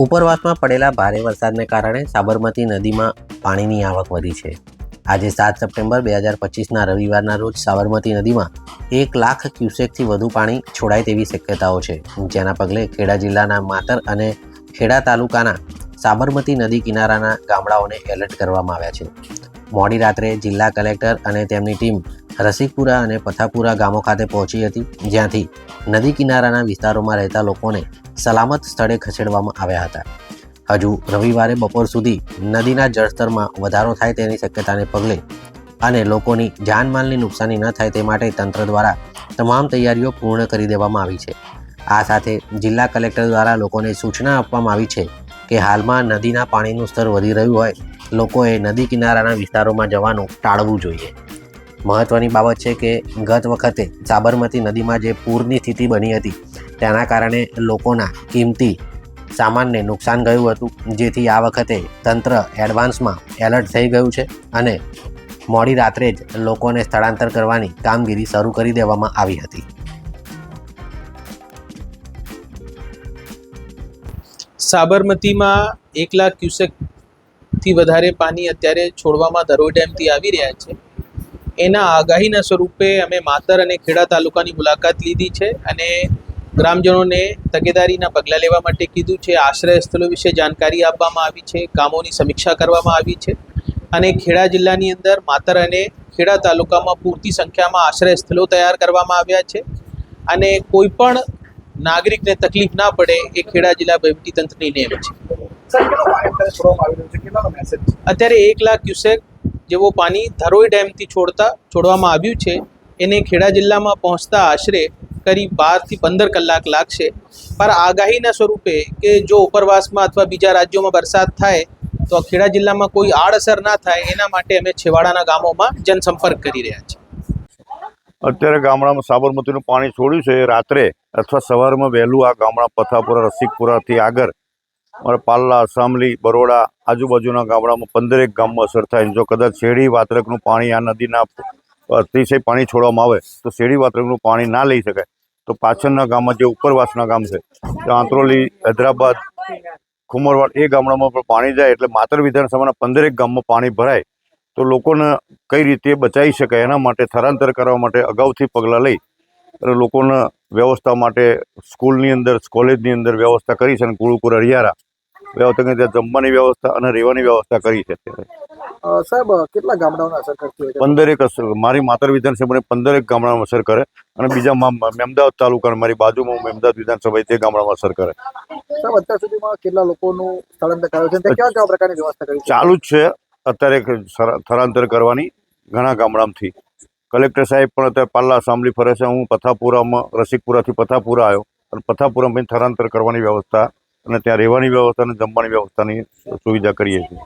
ઉપરવાસમાં પડેલા ભારે વરસાદને કારણે સાબરમતી નદીમાં પાણીની આવક વધી છે। આજે 7 સપ્ટેમ્બર 2025ના રવિવારના રોજ સાબરમતી નદીમાં 1 લાખ ક્યુસેકથી વધુ પાણી છોડાય તેવી શક્યતાઓ છે, જેના પગલે ખેડા જિલ્લાના માતર અને ખેડા તાલુકાના સાબરમતી નદી કિનારાના ગામડાઓને એલર્ટ કરવામાં આવ્યા છે। મોડી રાત્રે જિલ્લા કલેક્ટર અને તેમની ટીમ રસિકપુરા અને પથાપુરા ગામો ખાતે પહોંચી હતી, જ્યાંથી નદી કિનારાના વિસ્તારોમાં રહેતા લોકોને સલામત સ્થળે ખસેડવામાં આવ્યા હતા। હજુ રવિવારે બપોર સુધી નદીના જળસ્તરમાં વધારો થાય તેની શક્યતાને પગલે અને લોકોની જાનમાલની નુકસાની ન થાય તે માટે તંત્ર દ્વારા તમામ તૈયારીઓ પૂર્ણ કરી દેવામાં આવી છે। આ સાથે જિલ્લા કલેક્ટર દ્વારા લોકોને સૂચના આપવામાં આવી છે કે હાલમાં નદીના પાણીનું સ્તર વધી રહ્યું હોય લોકોએ નદી કિનારાના વિસ્તારોમાં જવાનું ટાળવું જોઈએ। મહત્વની બાબત છે કે ગત વખતે સાબરમતી નદીમાં જે પૂરની સ્થિતિ બની હતી તેના કારણે લોકોના કિંમતી સામાનને નુકસાન ગયું હતું, જેથી આ વખતે તંત્ર એડવાન્સમાં એલર્ટ થઈ ગયું છે અને મોડી રાત્રે જ લોકોને સ્થળાંતર કરવાની કામગીરી શરૂ કરી દેવામાં આવી હતી। સાબરમતીમાં 1 લાખ ક્યુસેકથી વધારે પાણી અત્યારે છોડવામાં ધરોઈ ડેમથી આવી રહ્યા છે। એના આગાહીના સ્વરૂપે અમે માતર અને ખેડા તાલુકાની મુલાકાત લીધી છે અને ગ્રામજનોને તકેદારીના પગલાં લેવા માટે કીધું છે। આશ્રય સ્થળો વિશે જાણકારી આપવામાં આવી છે, ગામોની સમીક્ષા કરવામાં આવી છે અને ખેડા જિલ્લાની અંદર માતર અને ખેડા તાલુકામાં પૂરતી સંખ્યામાં આશ્રય સ્થળો તૈયાર કરવામાં આવ્યા છે અને કોઈ પણ નાગરિકને તકલીફ ના પડે એ ખેડા જિલ્લા વહીવટીતંત્રની નેમ છે। અત્યારે 1 લાખ ક્યુસેક જેવો પાણી ધરોઈ ડેમથી છોડવામાં આવ્યું છે। એને ખેડા જિલ્લામાં પહોંચતા આશરે કરીબ 12 થી 15 કલાક લાગશે, પર આગાહીના સ્વરૂપે કે જો ઉપરવાસમાં અથવા બીજા રાજ્યોમાં વરસાદ થાય તો ખેડા જિલ્લામાં કોઈ આડઅસર ના થાય એના માટે અમે છેવાડાના ગામોમાં જનસંપર્ક કરી રહ્યા છીએ। અત્યારે ગામડામાં સાબરમતીનું પાણી છોડ્યું છે। રાત્રે અથવા સવારમાં વહેલું આ ગામડા પથાપુરા રસિકપુરાથી આગળ અમારે પાલ્લા, શામલી, બરોડા આજુબાજુના ગામડામાં 15 ગામમાં અસર થાય। જો કદાચ શેરડી વાત્રકનું પાણી આ નદીના અતિશય પાણી છોડવામાં આવે તો શેરડી વાત્રકનું પાણી ના લઈ શકાય, તો પાછળના ગામમાં જે ઉપરવાસના ગામ છે આંત્રોલી, હૈદરાબાદ, ખુમરવાડ એ ગામડામાં પણ પાણી જાય એટલે માતર વિધાનસભાના 15 ગામમાં પાણી ભરાય તો લોકોને કઈ રીતે બચાવી શકાય એના માટે સ્થળાંતર કરવા માટે અગાઉથી પગલાં લઈ અને લોકોને વ્યવસ્થા માટે સ્કૂલની અંદર, કોલેજની અંદર વ્યવસ્થા કરી છે અને ગુરુકુળ હરિયારા વ્યવસ્થા ત્યાં જમવાની વ્યવસ્થા અને રહેવાની વ્યવસ્થા કરી છે। સાહેબ, કેટલા ગામડાઓને અસર કરતી હોય? 15 અસર, મારી માતર વિધાનસભાને 15 ગામડામાં અસર કરે અને બીજા મેમદાવાદ તાલુકા મારી બાજુમાં મેમદાવાદ વિધાનસભા તે ગામડામાં અસર કરે। સાહેબ, અત્યાર સુધીમાં કેટલા લોકોનું સ્થળાંતર કરાયું છે? કેવા કેવા પ્રકારની વ્યવસ્થા કરી છે? ચાલુ જ છે અત્યારે સ્થળાંતર કરવાની ઘણા ગામડામાંથી। કલેક્ટર સાહેબ પણ અત્યારે પાલ્લા, શામલી ફરે છે। હું પથાપુરામાં રસિકપુરાથી પથાપુરા આવ્યો અને પથાપુરામાં સ્થળાંતર કરવાની વ્યવસ્થા અને ત્યાં રહેવાની વ્યવસ્થા અને જમવાની વ્યવસ્થાની સુવિધા કરીએ છીએ।